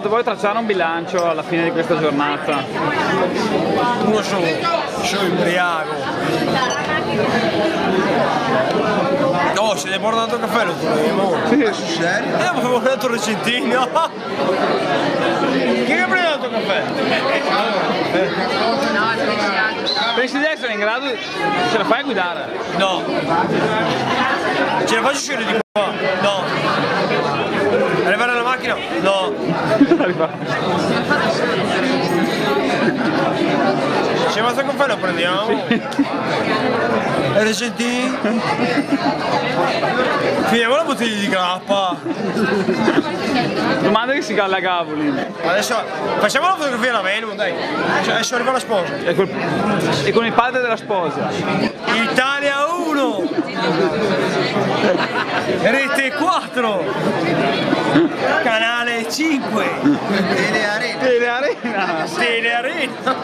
Ronaldo, vuoi tracciare un bilancio alla fine di questa giornata? Uno solo, sono ubriaco. No, se ne è portato il caffè lo troviamo. Sì. Serio? Ma avevo dato il recintino. Chi ha preso il caffè? Pensi di essere in grado di... ce la fai a guidare? No. Ce la faccio uscire di qua? No. Arrivare alla macchina? No. Se basta caffè lo prendiamo? Sì. E recenti? Finiamo la bottiglia di grappa. Domanda che si calla a cavoli. Adesso facciamo la fotografia alla Venus, dai. Adesso arriva la sposa. E con il padre della sposa. Italia 1! Rete 4! Canale 5! Telearena. Telearena. Telearena!